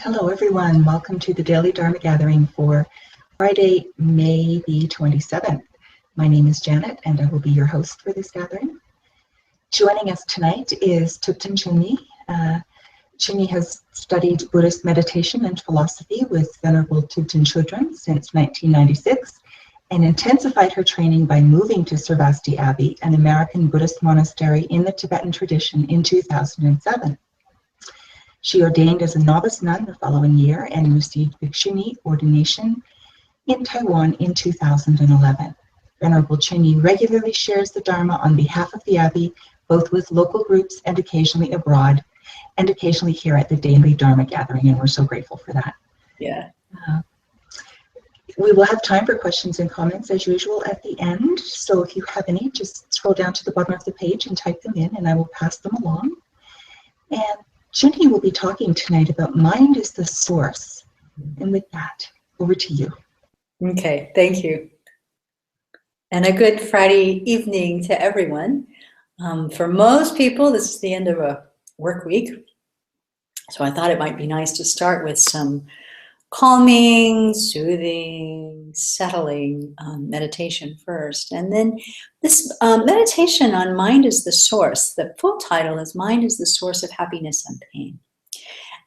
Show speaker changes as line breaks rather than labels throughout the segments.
Hello everyone, welcome to the Daily Dharma Gathering for Friday, May the 27th. My name is Janet and I will be your host for this gathering. Joining us tonight is Thupten Chunmi. Chunmi has studied Buddhist meditation and philosophy with Venerable Thupten Chodron since 1996 and intensified her training by moving to Sravasti Abbey, an American Buddhist monastery in the Tibetan tradition, in 2007. She ordained as a novice nun the following year and received Bhikshuni ordination in Taiwan in 2011. Venerable Chunmi regularly shares the Dharma on behalf of the Abbey, both with local groups and occasionally abroad, and occasionally here at the Daily Dharma Gathering, and we're so grateful for that.
Yeah.
We will have time for questions and comments as usual at the end, so if you have any, just scroll down to the bottom of the page and type them in, and I will pass them along. And Chunmi will be talking tonight about mind is the source. And with that, over to you.
Okay, thank you. And a good Friday evening to everyone. For most people, this is the end of a work week. So I thought it might be nice to start with some calming, soothing, settling meditation first. And then this meditation on mind is the source. The full title is Mind is the Source of Happiness and Pain.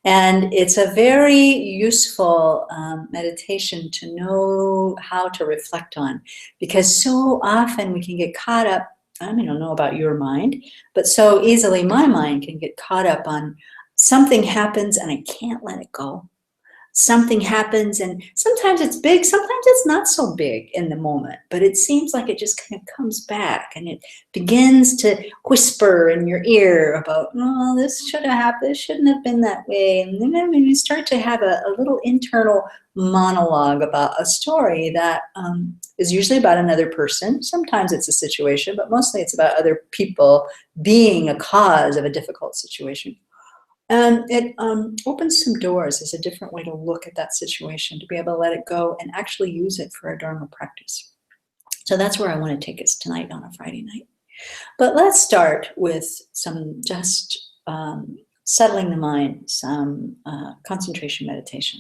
And it's a very useful meditation to know how to reflect on, because so often we can get caught up. I don't know about your mind, but so easily my mind can get caught up on something happens and I can't let it go. Something happens and sometimes it's big, sometimes it's not so big in the moment, but it seems like it just kind of comes back and it begins to whisper in your ear about, oh, this should have happened, this shouldn't have been that way. And then when you start to have a little internal monologue about a story that is usually about another person. Sometimes it's a situation, but mostly it's about other people being a cause of a difficult situation. And it opens some doors as a different way to look at that situation, to be able to let it go and actually use it for a Dharma practice. So that's where I want to take us tonight on a Friday night. But let's start with some just settling the mind, some concentration meditation.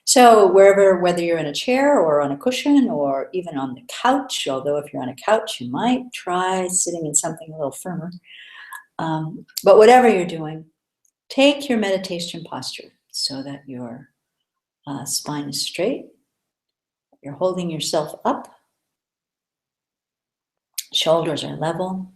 So whether you're in a chair or on a cushion or even on the couch, although if you're on a couch, you might try sitting in something a little firmer. But whatever you're doing, take your meditation posture so that your spine is straight. You're holding yourself up. Shoulders are level.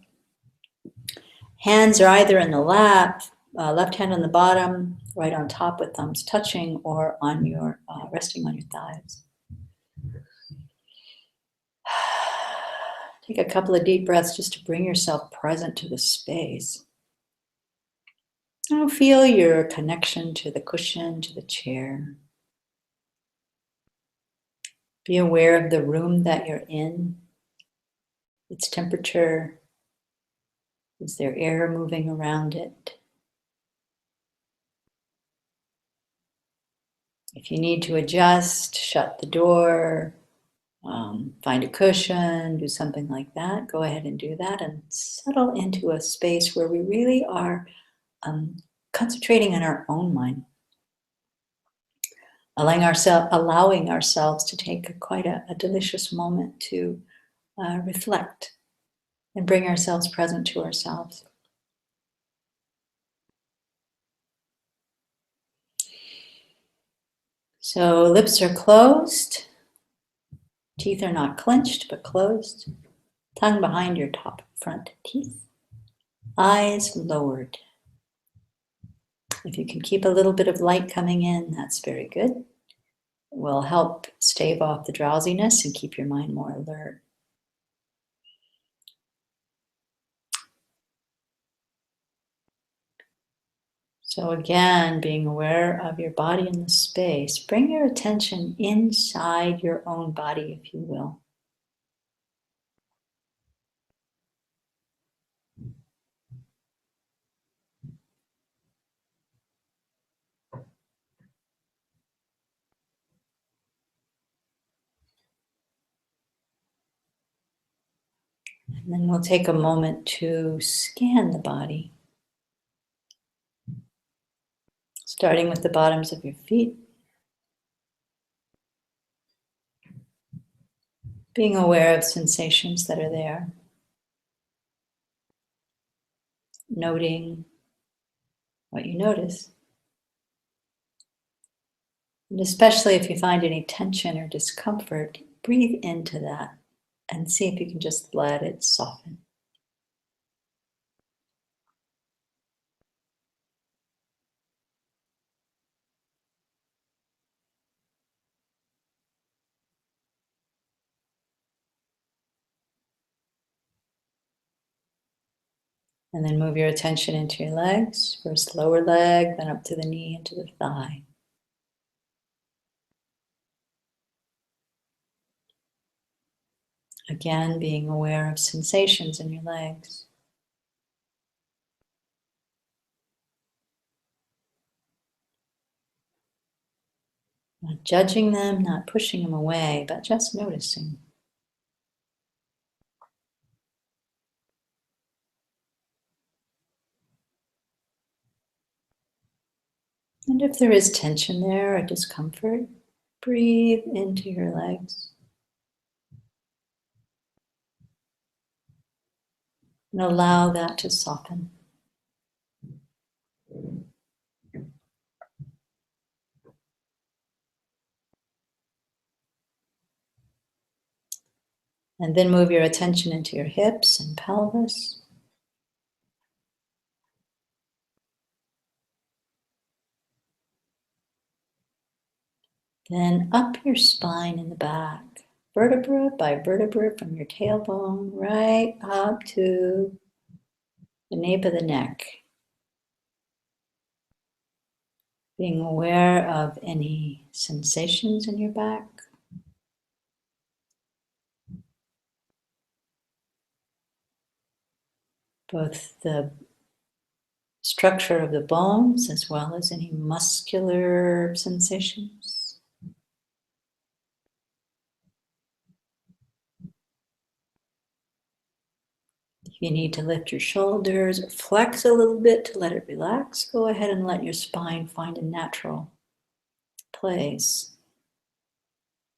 Hands are either in the lap, left hand on the bottom, right on top with thumbs touching, or on your resting on your thighs. Take a couple of deep breaths just to bring yourself present to the space. Now feel your connection to the cushion, to the chair. Be aware of the room that you're in, its temperature. Is there air moving around it? If you need to adjust, shut the door, find a cushion, do something like that, go ahead and do that and settle into a space where we really are concentrating on our own mind, allowing ourselves to take quite a delicious moment to reflect and bring ourselves present to ourselves. So lips are closed, teeth are not clenched but closed, tongue behind your top front teeth, eyes lowered. If you can keep a little bit of light coming in, that's very good. It will help stave off the drowsiness and keep your mind more alert. So again, being aware of your body in the space, bring your attention inside your own body, if you will. And then we'll take a moment to scan the body. Starting with the bottoms of your feet. Being aware of sensations that are there. Noting what you notice. And especially if you find any tension or discomfort, breathe into that and see if you can just let it soften. And then move your attention into your legs. First lower leg, then up to the knee, into the thigh. Again, being aware of sensations in your legs. Not judging them, not pushing them away, but just noticing. And if there is tension there or discomfort, breathe into your legs. And allow that to soften. And then move your attention into your hips and pelvis. Then up your spine in the back, vertebra by vertebra from your tailbone right up to the nape of the neck. Being aware of any sensations in your back. Both the structure of the bones as well as any muscular sensations. If you need to lift your shoulders or flex a little bit to let it relax, go ahead and let your spine find a natural place.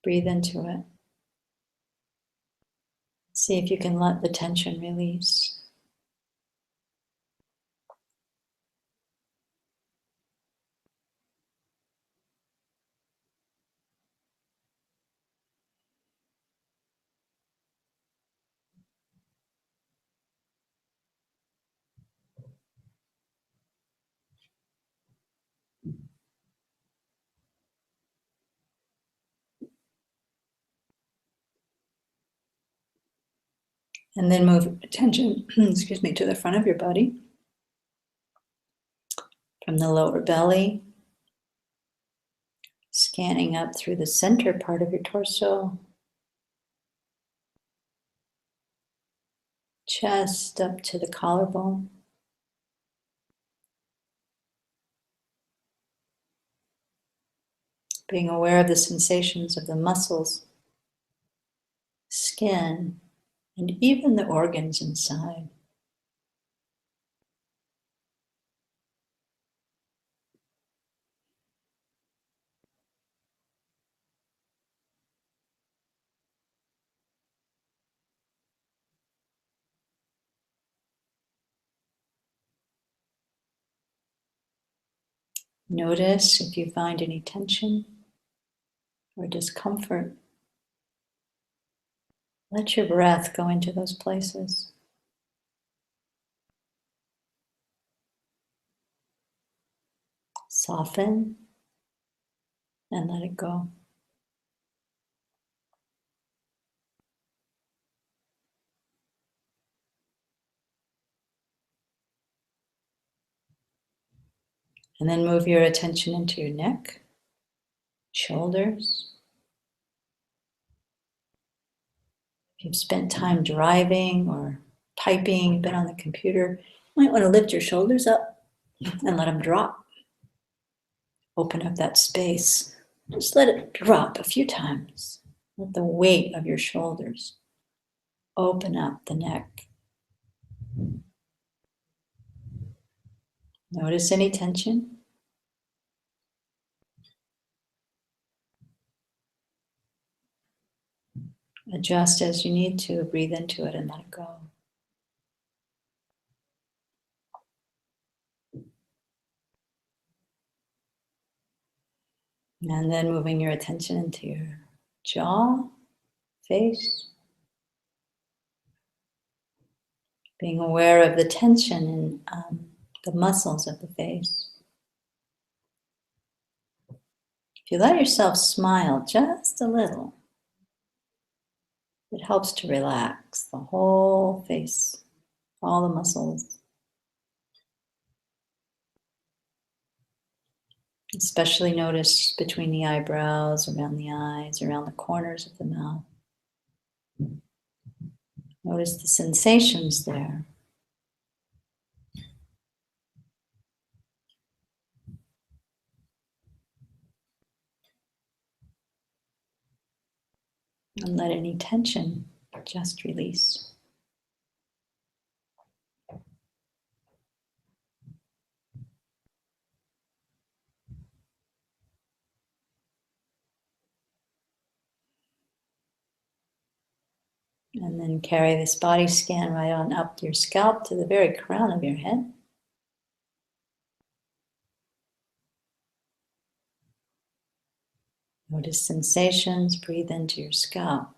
Breathe into it. See if you can let the tension release. And then move attention, excuse me, to the front of your body. From the lower belly, scanning up through the center part of your torso. Chest up to the collarbone. Being aware of the sensations of the muscles, skin, and even the organs inside. Notice if you find any tension or discomfort. Let your breath go into those places. Soften and let it go. And then move your attention into your neck, shoulders. If you've spent time driving or typing, been on the computer, you might want to lift your shoulders up and let them drop. Open up that space. Just let it drop a few times. Let the weight of your shoulders open up the neck. Notice any tension. Adjust as you need to, breathe into it and let it go. And then moving your attention into your jaw, face, being aware of the tension in the muscles of the face. If you let yourself smile just a little, it helps to relax the whole face, all the muscles. Especially notice between the eyebrows, around the eyes, around the corners of the mouth. Notice the sensations there. And let any tension just release. And then carry this body scan right on up your scalp to the very crown of your head. Notice sensations, breathe into your scalp.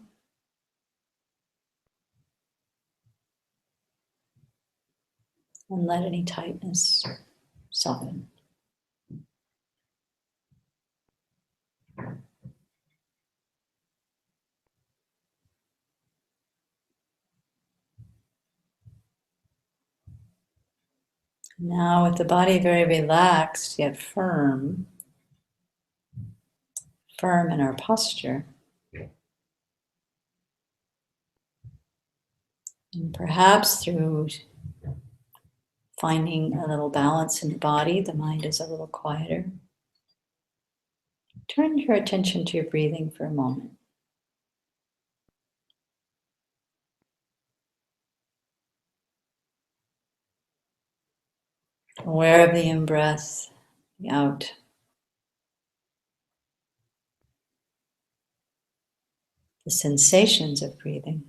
And let any tightness soften. Now with the body very relaxed yet firm in our posture, and perhaps through finding a little balance in the body, the mind is a little quieter. Turn your attention to your breathing for a moment. Aware of the in-breath, the out. The sensations of breathing.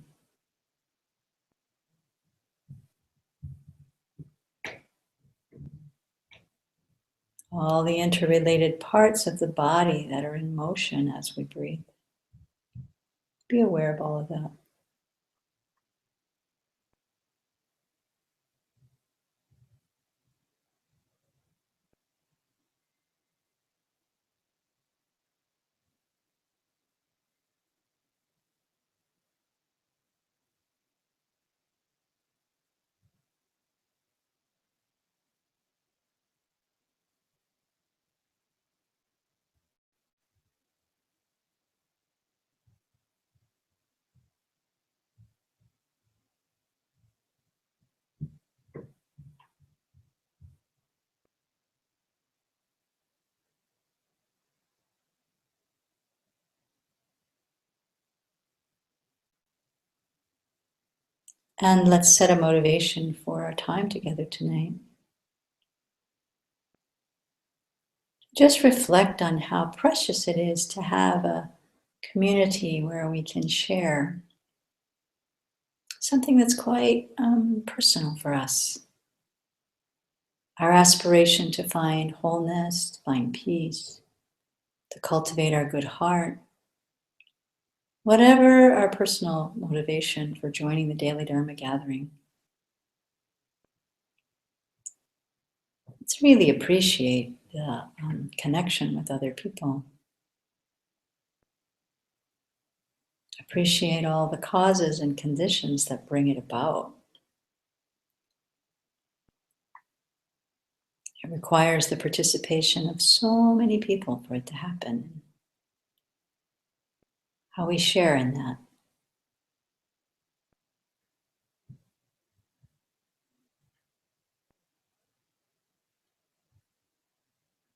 All the interrelated parts of the body that are in motion as we breathe. Be aware of all of that. And let's set a motivation for our time together tonight. Just reflect on how precious it is to have a community where we can share something that's quite personal for us. Our aspiration to find wholeness, to find peace, to cultivate our good heart. Whatever our personal motivation for joining the Daily Dharma Gathering, let's really appreciate the connection with other people. Appreciate all the causes and conditions that bring it about. It requires the participation of so many people for it to happen. How we share in that.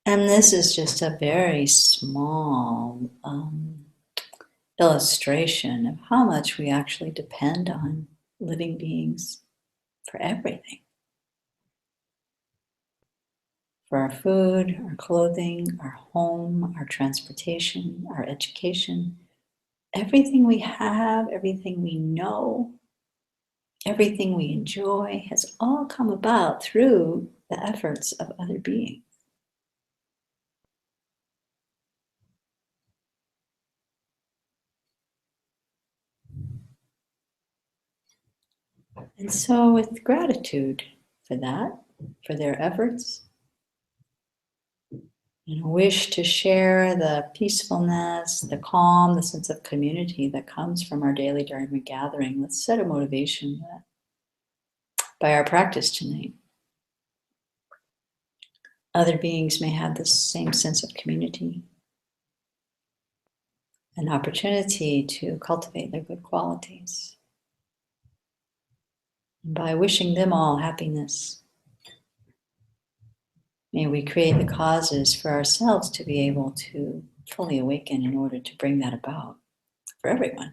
And this is just a very small illustration of how much we actually depend on living beings for everything. For our food, our clothing, our home, our transportation, our education, everything we have, everything we know, everything we enjoy has all come about through the efforts of other beings. And so, with gratitude for that, for their efforts, and a wish to share the peacefulness, the calm, the sense of community that comes from our daily Dharma gathering, let's set a motivation that by our practice tonight, other beings may have the same sense of community, an opportunity to cultivate their good qualities. And by wishing them all happiness, may we create the causes for ourselves to be able to fully awaken in order to bring that about for everyone.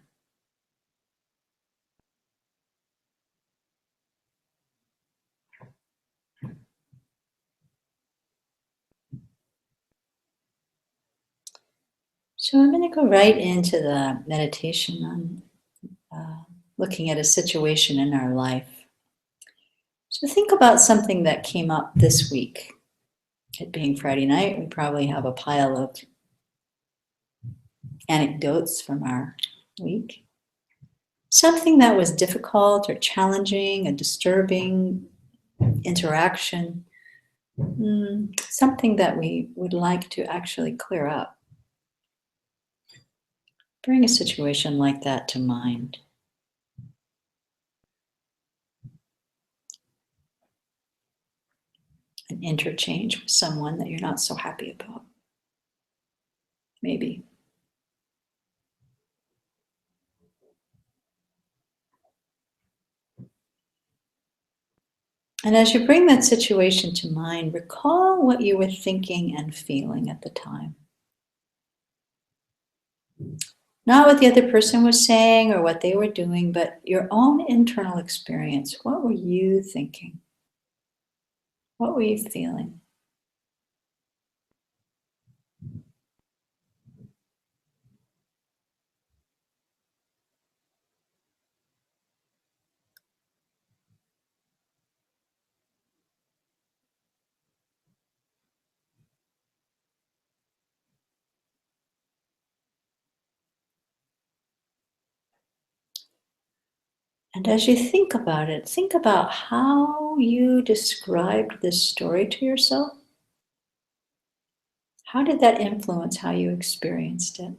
So I'm going to go right into the meditation on looking at a situation in our life. So think about something that came up this week. It being Friday night, we probably have a pile of anecdotes from our week. Something that was difficult or challenging, a disturbing interaction, something that we would like to actually clear up. Bring a situation like that to mind. An interchange with someone that you're not so happy about. Maybe. And as you bring that situation to mind, recall what you were thinking and feeling at the time. Not what the other person was saying or what they were doing, but your own internal experience. What were you thinking? What were you feeling? And as you think about it, think about how you described this story to yourself. How did that influence how you experienced it?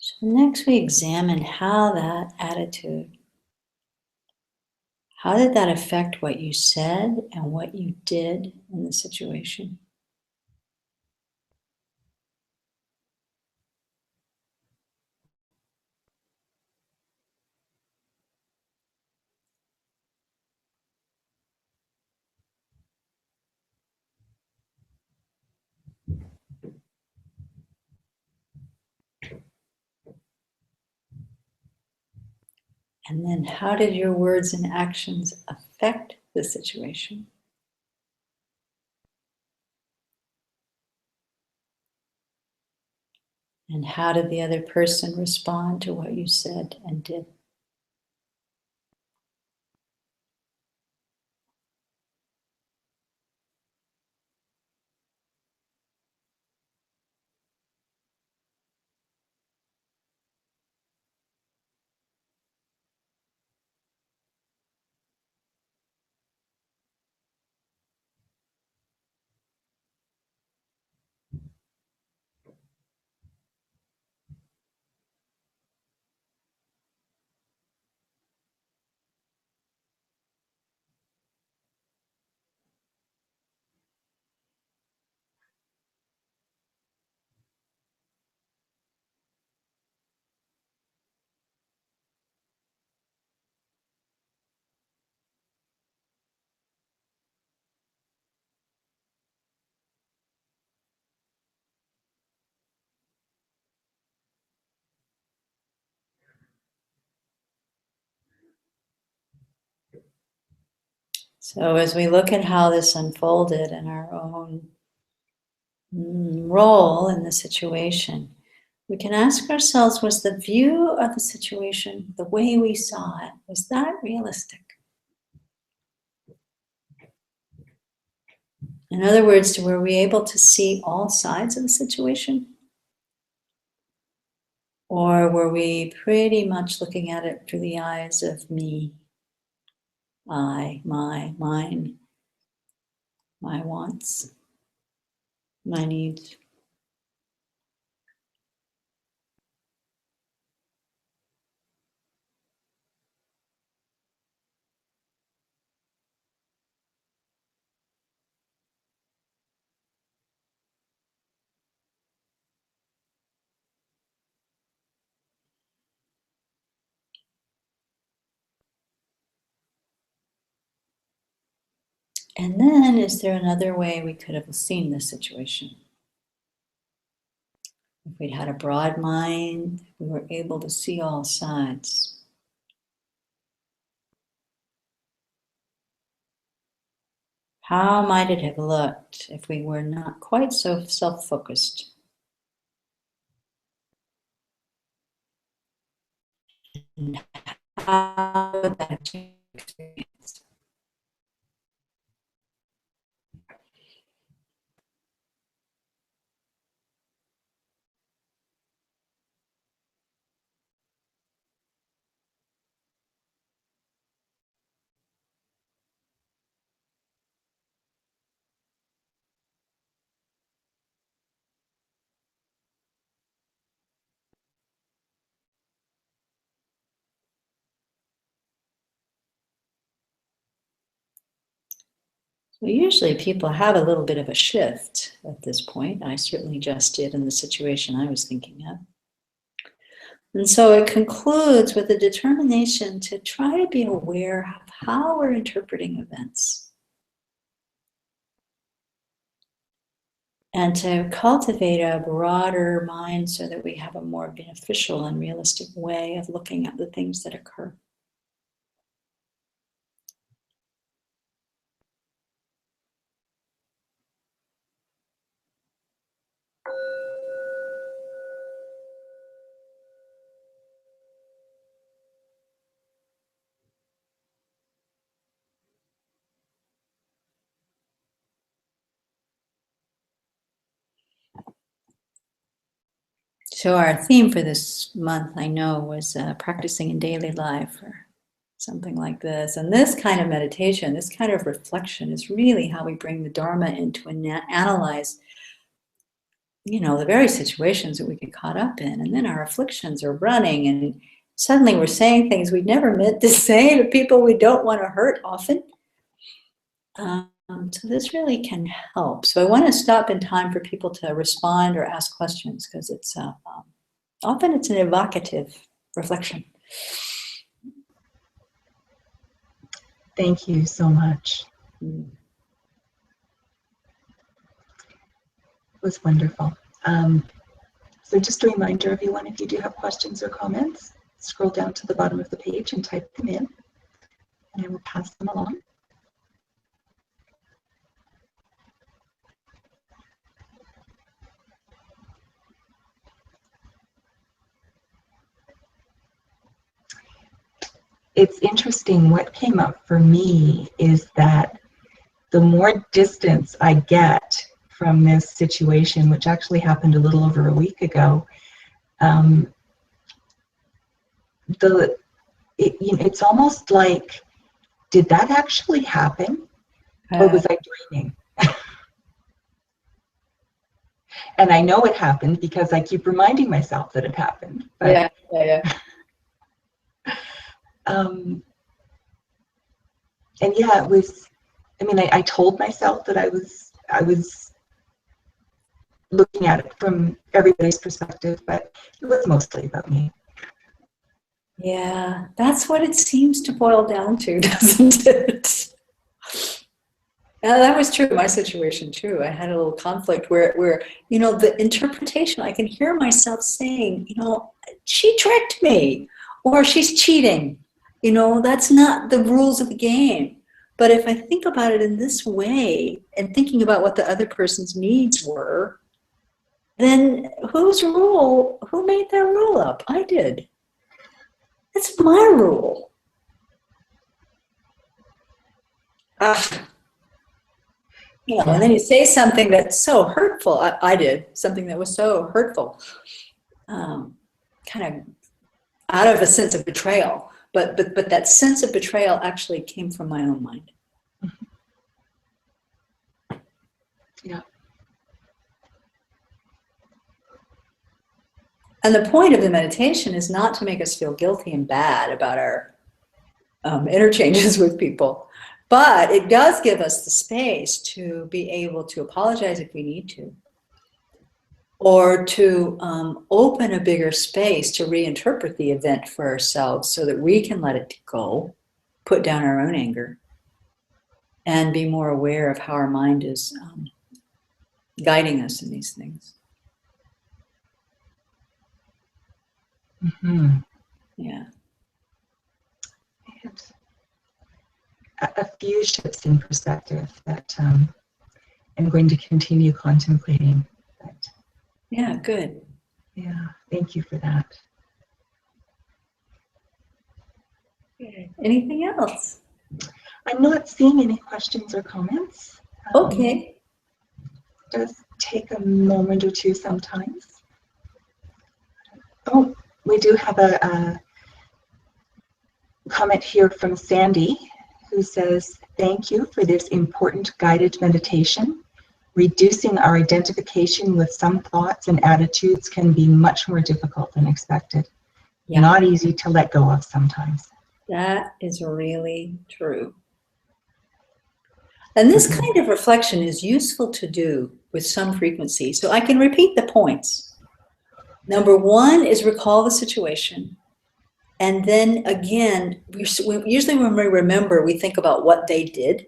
So next we examine how that attitude, how did that affect what you said and what you did in the situation? And then how did your words and actions affect the situation? And how did the other person respond to what you said and did? So as we look at how this unfolded in our own role in the situation, we can ask ourselves, was the view of the situation, the way we saw it, was that realistic? In other words, were we able to see all sides of the situation? Or were we pretty much looking at it through the eyes of me, I, my, mine, my wants, my needs? And then, is there another way we could have seen this situation? If we'd had a broad mind, we were able to see all sides. How might it have looked if we were not quite so self-focused? And how would that have changed the experience? Well, usually people have a little bit of a shift at this point. I certainly just did in the situation I was thinking of. And so it concludes with a determination to try to be aware of how we're interpreting events. And to cultivate a broader mind so that we have a more beneficial and realistic way of looking at the things that occur. So our theme for this month, I know, was practicing in daily life or something like this. And this kind of meditation, this kind of reflection is really how we bring the Dharma into and analyze, the very situations that we get caught up in. And then our afflictions are running and suddenly we're saying things we'd never meant to say to people we don't want to hurt often. So this really can help. So I want to stop in time for people to respond or ask questions because it's often it's an evocative reflection.
Thank you so much. It was wonderful. So just a reminder, everyone, if you do have questions or comments, scroll down to the bottom of the page and type them in, and I will pass them along. It's interesting, what came up for me is that the more distance I get from this situation, which actually happened a little over a week ago, it's almost like, did that actually happen? Or was I dreaming? And I know it happened because I keep reminding myself that it happened. But, and yeah, it was, I told myself that I was looking at it from everybody's perspective, but it was mostly about me.
Yeah, that's what it seems to boil down to, doesn't it? That was true in my situation too. I had a little conflict where the interpretation, I can hear myself saying, she tricked me, or she's cheating. That's not the rules of the game. But if I think about it in this way and thinking about what the other person's needs were, then who made that rule up? I did. It's my rule. And then you say something that's so hurtful. I did something that was so hurtful, kind of out of a sense of betrayal. But that sense of betrayal actually came from my own mind.
Yeah.
And the point of the meditation is not to make us feel guilty and bad about our interchanges with people, but it does give us the space to be able to apologize if we need to, or to open a bigger space to reinterpret the event for ourselves so that we can let it go, put down our own anger, and be more aware of how our mind is guiding us in these things.
Mm-hmm.
Yeah.
And a few shifts in perspective that I'm going to continue contemplating. But,
Yeah, good.
yeah, thank you for that.
Anything else?
I'm not seeing any questions or comments.
Okay.
It does take a moment or two sometimes. Oh, we do have a comment here from Sandy, who says, thank you for this important guided meditation. Reducing our identification with some thoughts and attitudes can be much more difficult than expected. Yeah. Not easy to let go of sometimes.
That is really true. And this kind of reflection is useful to do with some frequency. So I can repeat the points. Number one is recall the situation. And then again, usually when we remember, we think about what they did.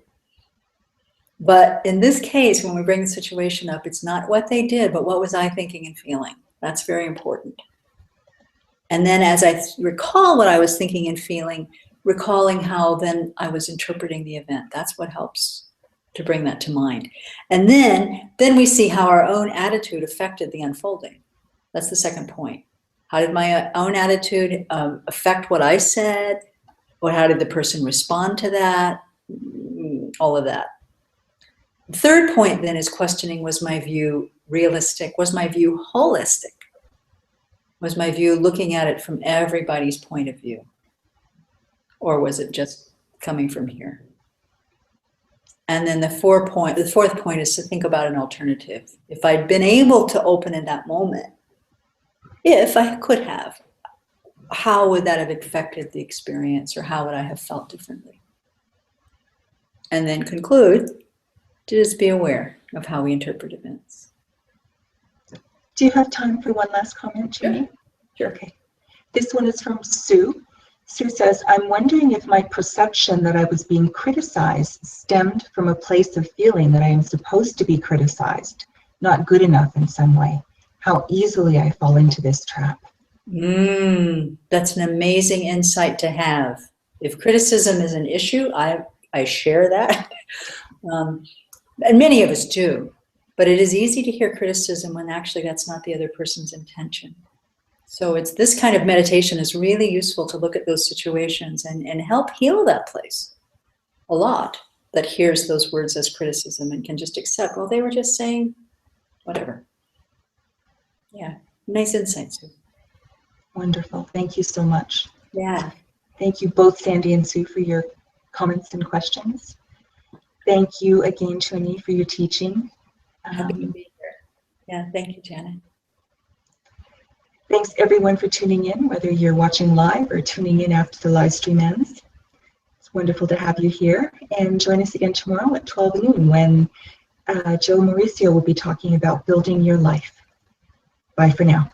But in this case, when we bring the situation up, it's not what they did, but what was I thinking and feeling? That's very important. And then as I recall what I was thinking and feeling, recalling how then I was interpreting the event. That's what helps to bring that to mind. And then we see how our own attitude affected the unfolding. That's the second point. How did my own attitude affect what I said? Or how did the person respond to that? All of that. The third point then is questioning, was my view realistic? Was my view holistic? Was my view looking at it from everybody's point of view? Or was it just coming from here? And then the fourth point is to think about an alternative. If I'd been able to open in that moment, if I could have, how would that have affected the experience, or how would I have felt differently? And then conclude to just be aware of how we interpret events.
Do you have time for one last comment, Jenny?
Sure.
Okay. This one is from Sue. Sue says, I'm wondering if my perception that I was being criticized stemmed from a place of feeling that I am supposed to be criticized, not good enough in some way. How easily I fall into this trap.
That's an amazing insight to have. If criticism is an issue, I share that. And many of us do. But it is easy to hear criticism when actually that's not the other person's intention. So it's this kind of meditation is really useful to look at those situations and help heal that place a lot, that hears those words as criticism and can just accept, well, they were just saying whatever. Yeah, nice insight, Sue.
Wonderful. Thank you so much.
Yeah.
Thank you both, Sandy and Sue, for your comments and questions. Thank you again, Chuni, for your teaching.
Happy to be here. Yeah, thank you, Janet.
Thanks everyone for tuning in, whether you're watching live or tuning in after the live stream ends. It's wonderful to have you here, and join us again tomorrow at 12 noon when Joe Mauricio will be talking about building your life. Bye for now.